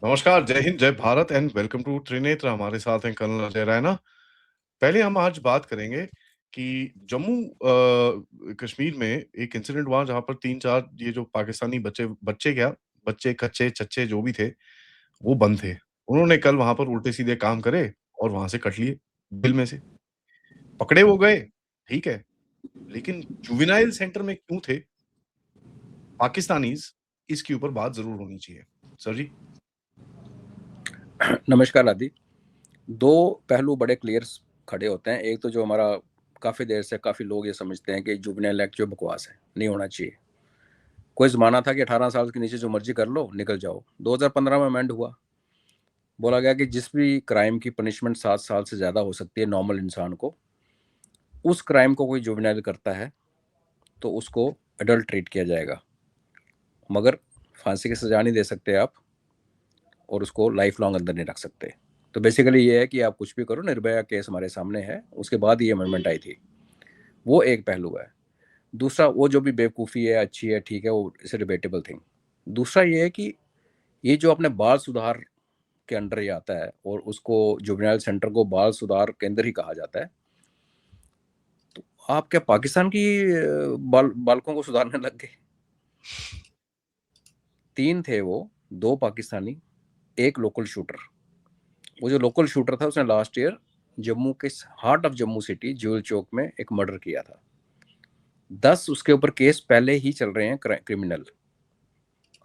नमस्कार, जय हिंद, जय Bharat and welcome to Trinetra. हमारे साथ हैं कर्नल अजय रैना। पहले हम आज बात करेंगे कि जम्मू कश्मीर में एक इंसिडेंट हुआ जहां पर 3-4 ये जो पाकिस्तानी बच्चे बच्चे क्या बच्चे कच्चे चच्चे जो भी थे, वो बंद थे। उन्होंने कल वहां पर उल्टे-सीधे काम करे और वहां से कट लिए जेल में से। पकड़े वो गए, ठीक है, लेकिन जुवेनाइल सेंटर में क्यों थे पाकिस्तानीज़, इसके ऊपर बात ज़रूर होनी चाहिए। सर जी। नमस्कार आदि। दो पहलू बड़े क्लियर खड़े होते हैं। एक तो जो हमारा काफ़ी देर से काफ़ी लोग ये समझते हैं कि जुवेनाइल एक्ट जो बकवास है, नहीं होना चाहिए। कोई ज़माना था कि 18 साल के नीचे जो मर्जी कर लो, निकल जाओ। 2015 में अमेंड हुआ, बोला गया कि जिस भी क्राइम की पनिशमेंट 7 साल से ज़्यादा हो सकती है नॉर्मल इंसान को, उस क्राइम को कोई जुवेनाइल करता है तो उसको एडल्ट ट्रीट किया जाएगा, मगर फांसी की सज़ा नहीं दे सकते आप और उसको लाइफ लॉन्ग अंदर नहीं रख सकते। तो बेसिकली ये है कि आप कुछ भी करो, निर्भया केस हमारे सामने है, उसके बाद ये अमेंडमेंट आई थी। वो एक पहलू है। दूसरा, वो जो भी बेवकूफ़ी है, अच्छी है, ठीक है, वो इस डिबेटेबल थिंग। दूसरा ये है कि ये जो अपने बाल सुधार के अंडर ही आता है और उसको जुवेनाइल सेंटर को बाल सुधार केंद्र ही कहा जाता है, तो आप क्या पाकिस्तान की बालकों को सुधारने लग गए? 3 थे वो, 2 पाकिस्तानी, 1 लोकल शूटर। वो जो लोकल शूटर था उसने लास्ट ईयर जम्मू के heart of Jammu city jewel Chowk में एक मर्डर किया था। 10 उसके ऊपर केस पहले ही चल रहे हैं, क्रिमिनल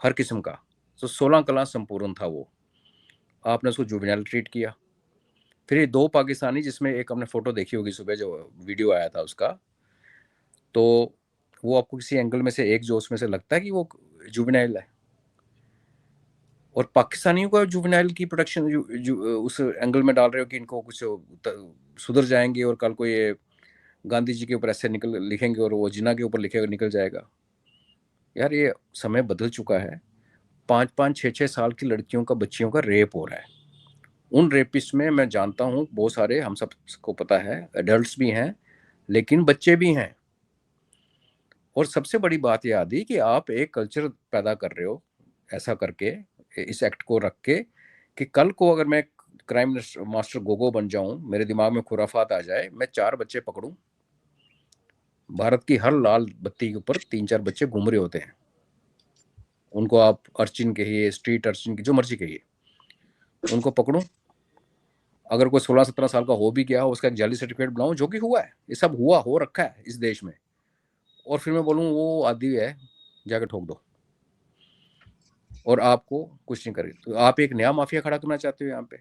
हर किस्म का। तो 16 क्लास संपूर्ण था वो, आपने उसको जुवेनाइल ट्रीट किया। फिर ये 2 पाकिस्तानी, जिसमें एक हमने फोटो देखी होगी सुबह जो वीडियो आया था उसका, तो वो आपको किसी एंगल में से एक जो उसमें से लगता है कि वो जुवेनाइल है। और पाकिस्तानियों का जुवेनाइल की प्रोटेक्शन उस एंगल में डाल रहे हो कि इनको कुछ सुधर जाएंगे और कल को ये गांधी जी के ऊपर ऐसे लिखेंगे और वो जिना के ऊपर लिखे निकल जाएगा। यार ये समय बदल चुका है। 5-5 6-6 साल की लड़कियों का, बच्चियों का रेप हो रहा है। उन रेपिस्ट में मैं जानता हूँ बहुत सारे, हम सबको पता है, एडल्ट्स भी हैं लेकिन बच्चे भी हैं। और सबसे बड़ी बात यह आदि कि आप एक कल्चर पैदा कर रहे हो ऐसा करके, इस एक्ट को रख के, कि कल को अगर मैं क्राइम मास्टर गोगो बन जाऊं, मेरे दिमाग में खुराफात आ जाए, मैं 4 बच्चे पकड़ूं, भारत की हर लाल बत्ती के ऊपर 3-4 बच्चे घूम रहे होते हैं, उनको आप अर्चिन कहिए, स्ट्रीट अर्चिन की, जो मर्जी कहिए, उनको पकड़ूं, अगर कोई 16-17 साल का हो भी गया हो, उसका एक जाली सर्टिफिकेट बनाऊं, जो कि हुआ है, ये सब हुआ हो रखा है इस देश में, और फिर मैं बोलूं वो आदि है, जाके ठोक दो, और आपको कुछ नहीं करेगी। तो आप एक नया माफिया खड़ा करना चाहते हो यहाँ पे।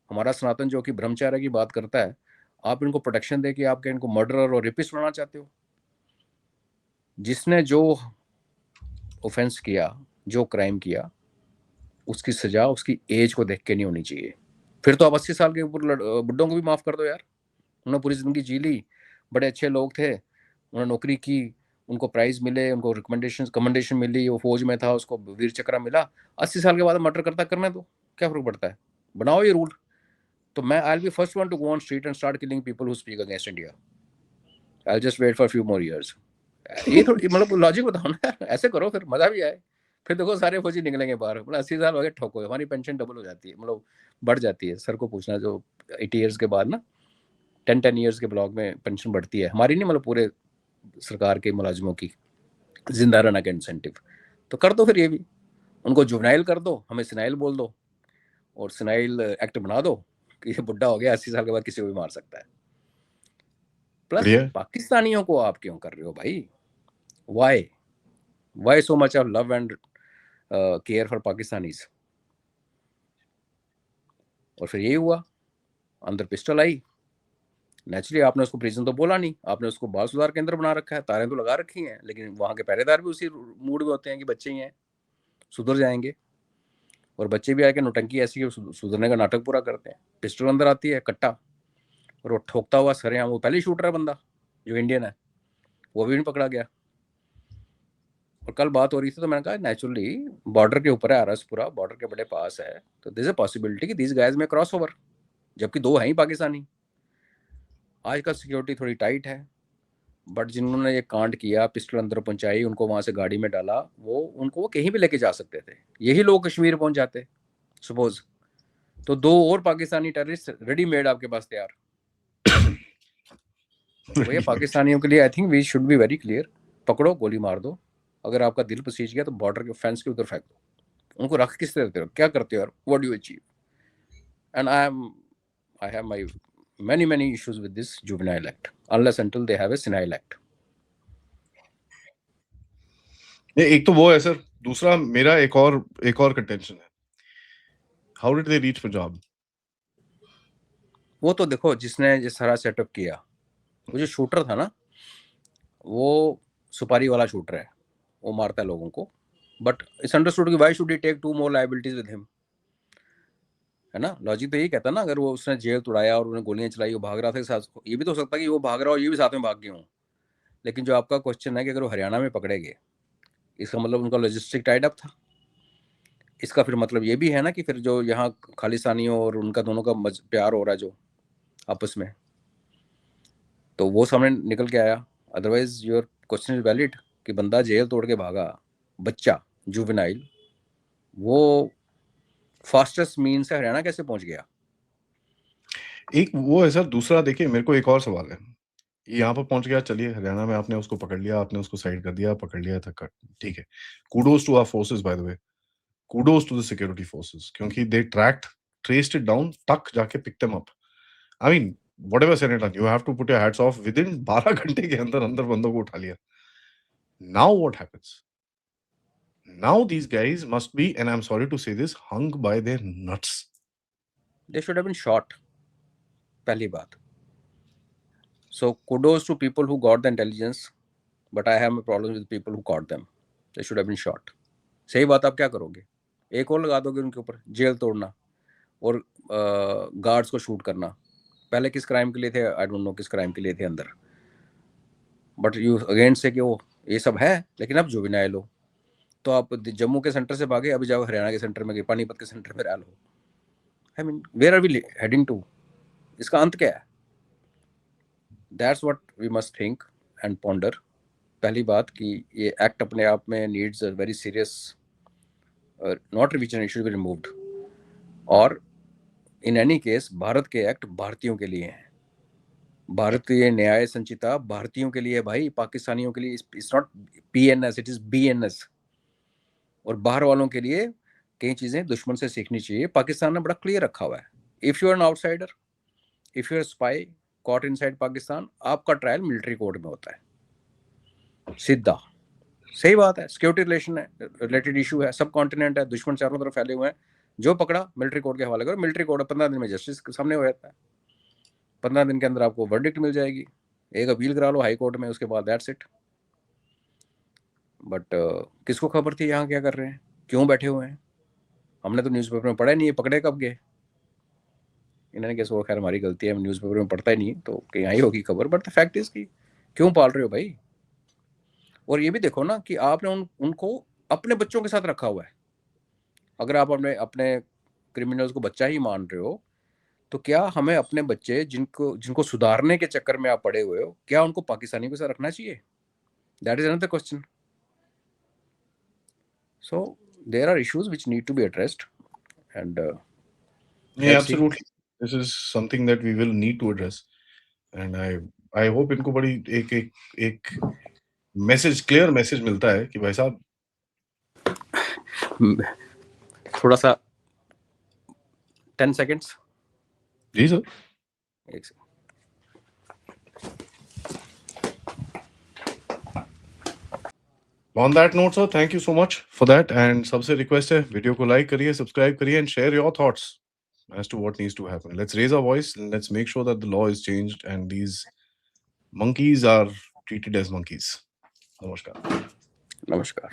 हमारा सनातन जो कि ब्रह्मचार्य की बात करता है, आप इनको प्रोटेक्शन दे के आपके इनको मर्डरर और रेपिस्ट बनाना चाहते हो। जिसने जो ऑफेंस किया, जो क्राइम किया, उसकी सजा उसकी एज को देख के नहीं होनी चाहिए। फिर तो आप 80 साल के ऊपर बुड्ढों को भी माफ कर दो यार, उन्होंने पूरी जिंदगी जी ली, बड़े अच्छे लोग थे, उन्होंने नौकरी की, उनको प्राइज मिले, उनको कमेंडेशन मिली, वो फौज में था, उसको वीर चक्र मिला। 80 साल के बाद मर्डर करता, करने दो, क्या फर्क पड़ता है, बनाओ ये रूल। तो मैं I will be first one to go on street and start killing people who speak against India. I will just wait for few more years. ये थोड़ी मतलब लॉजिक बताओ ना, ऐसे करो फिर मजा भी आए। फिर देखो सारे फौजी निकलेंगे बाहर, मतलब 80 साल हो गए, ठोको, हमारी पेंशन डबल हो जाती है, मतलब बढ़ जाती है। सर को पूछना, जो 80 ईयर्स के बाद ना, 10 ईयर्स के ब्लॉक में पेंशन बढ़ती है, हमारी नहीं, मतलब पूरे सरकार के मुलाजिमों की, जिंदा रहना का इंसेंटिव। तो कर दो फिर ये भी, उनको जुवेनाइल कर दो, हमें सिनाइल बोल दो, और सिनाइल एक्ट बना दो कि ये बुढ़ा हो गया, 80 साल के बाद किसी को भी मार सकता है। प्लस बढ़िया। पाकिस्तानियों को आप क्यों कर रहे हो भाई? Why why so much of love and care for Pakistanis? और फिर यही हुआ, अंदर पिस्टल आई। नेचुरली आपने उसको प्रिजन तो बोला नहीं, आपने उसको बाल सुधार केंद्र बना रखा है, तारें तो लगा रखी हैं, लेकिन वहां के पहरेदार भी उसी मूड में होते हैं कि बच्चे ही हैं, सुधर जाएंगे। और बच्चे भी आके नौटंकी ऐसी सुधरने का नाटक पूरा करते हैं। पिस्टल अंदर आती है, कट्टा, और वो ठोकता हुआ सरेआम, वो पहले शूटर है बंदा जो इंडियन है, वो भी नहीं पकड़ा गया। और कल बात हो रही थी तो मैंने कहा नेचुरली बॉर्डर के ऊपर है, आरसपुरा बॉर्डर के बड़े पास है, तो दिस अ पॉसिबिलिटी कि दिस गाइज में क्रॉस ओवर, जबकि 2 हैं ही पाकिस्तानी। आजकल सिक्योरिटी थोड़ी टाइट है, बट जिन्होंने ये कांड किया, पिस्टल अंदर पहुंचाई, उनको वहां से गाड़ी में डाला, वो उनको वो कहीं भी लेके जा सकते थे, यही लोग कश्मीर पहुंच जाते। सपोज, तो 2 और पाकिस्तानी टेररिस्ट रेडीमेड आपके पास तैयार। तो भैया पाकिस्तानियों के लिए I think we should be very clear, पकड़ो गोली मार दो, अगर आपका दिल पसीज गया तो बॉर्डर के फेंस के उधर फेंक दो, उनको रख किस तरह देते हो, क्या करते हो यार, what do you achieve? And I have my many issues with this juvenile act unless until they have a senile act. एक तो वो है सर, दूसरा मेरा एक और कंटेंशन है, how did they reach Punjab? वो तो देखो, जिसने ये सारा सेटअप किया, वो जो शूटर था ना, वो सुपारी वाला शूटर है, वो मारता है लोगों को, बट इट्स अंडरस्टूड कि why should he take 2 more liabilities with him, है ना? लॉजिक तो यही कहता है ना, अगर वो उसने जेल तोड़ाया और उन्हें गोलियां चलाई, वो भाग रहा था साथ, ये भी तो हो सकता है कि वो भाग रहा हो ये भी साथ में भाग गए हों। लेकिन जो आपका क्वेश्चन है कि अगर वो हरियाणा में पकड़े गए, इसका मतलब उनका लॉजिस्टिक टाइड अप था। इसका फिर मतलब ये भी है ना कि फिर जो यहाँ खालिस्तानियों और उनका दोनों का प्यार हो रहा है जो आपस में, तो वो सामने निकल के आया। Otherwise your question is valid कि बंदा जेल तोड़ के भागा, बच्चा जुवेनाइल, वो फास्टेस्ट मीन से हरियाणा कैसे पहुंच गया? एक वो है सर, दूसरा देखिए मेरे को एक और सवाल है, यहाँ पर पहुंच गया, चलिए हरियाणा में आपने उसको पकड़ लिया, आपने उसको साइड कर दिया, पकड़ लिया था, ठीक है, kudos to our forces, by the way, kudos to the security forces, क्योंकि दे ट्रेस्ड इट डाउन, तक जाके pick them up. I mean whatever said it, you have to put your hats off, within 12 घंटे के अंदर बंदों को उठा लिया। Now what happens? Now these guys must be, and I'm sorry to say this, hung by their nuts. They should have been shot, पहली बात। So kudos to people who got the intelligence, but I have a problem with people who caught them. They should have been shot. सही बात, आप क्या करोगे? एक और लगा दोगे उनके ऊपर, जेल तोड़ना और गार्ड्स को शूट करना। पहले किस क्राइम के लिए थे, आई डोंट नो किस क्राइम के लिए थे अंदर, बट यू अगेन से कि वो ये सब है, लेकिन अब जुवेनाइल हो, तो आप जम्मू के सेंटर से भागे, अभी जाओ हरियाणा के सेंटर में, पानीपत के सेंटर में रह लो। I mean where are we heading to? इसका अंत क्या है? That's what we must think and ponder. पहली बात कि ये एक्ट अपने आप में needs a very serious not revision, it should be removed. और इन एनी केस भारत के एक्ट भारतीयों के लिए हैं, भारतीय न्याय संचिता भारतीयों के लिए, भाई पाकिस्तानियों के लिए it's not PNS, it is BNS। और बाहर वालों के लिए कई चीजें दुश्मन से सीखनी चाहिए। पाकिस्तान ने बड़ा क्लियर रखा हुआ है, if you are an outsider, if you are spy caught inside Pakistan, आपका ट्रायल मिलिट्री कोर्ट में होता है, सीधा। सही बात है, सिक्योरिटी रिलेटेड इशू है, सब कॉन्टिनेंट है, दुश्मन चारों तरफ फैले हुए हैं, जो पकड़ा मिलिट्री कोर्ट के हवाले करो, मिलिट्री कोर्ट 15 दिन में जस्टिस के सामने हो जाता है, 15 दिन के अंदर आपको वर्डिक्ट मिल जाएगी, एक अपील करा लो हाई कोर्ट में, उसके बाद दैट्स इट। बट किसको खबर थी यहाँ क्या कर रहे हैं, क्यों बैठे हुए हैं? हमने तो न्यूज़पेपर में पढ़ा ही नहीं है, पकड़े कब गए इन्होंने, कैसे? वो खैर हमारी गलती है, हम न्यूज़पेपर में पढ़ता ही नहीं, तो कहीं आई होगी खबर, बट द फैक्ट इज कि क्यों पाल रहे हो भाई? और ये भी देखो ना कि आपने उनको अपने बच्चों के साथ रखा हुआ है। अगर आप अपने क्रिमिनल्स को बच्चा ही मान रहे हो, तो क्या हमें अपने बच्चे जिनको सुधारने के चक्कर में आप पड़े हुए हो, क्या उनको पाकिस्तानी के साथ रखना चाहिए? That is another question. So there are issues which need to be addressed and Absolutely, this is something that we will need to address, and I hope इनको बड़ी एक मैसेज, क्लियर मैसेज मिलता है कि भाई साहब थोड़ा सा 10 seconds। जी सर। एक second. On that note, sir, thank you so much for that, and सबसे रिक्वेस्ट है, वीडियो को लाइक करिए, सब्सक्राइब करिए, and share your thoughts as to what needs to happen. Let's raise our voice, and let's make sure that the law is changed and these monkeys are treated as monkeys. Namaskar. नमस्कार।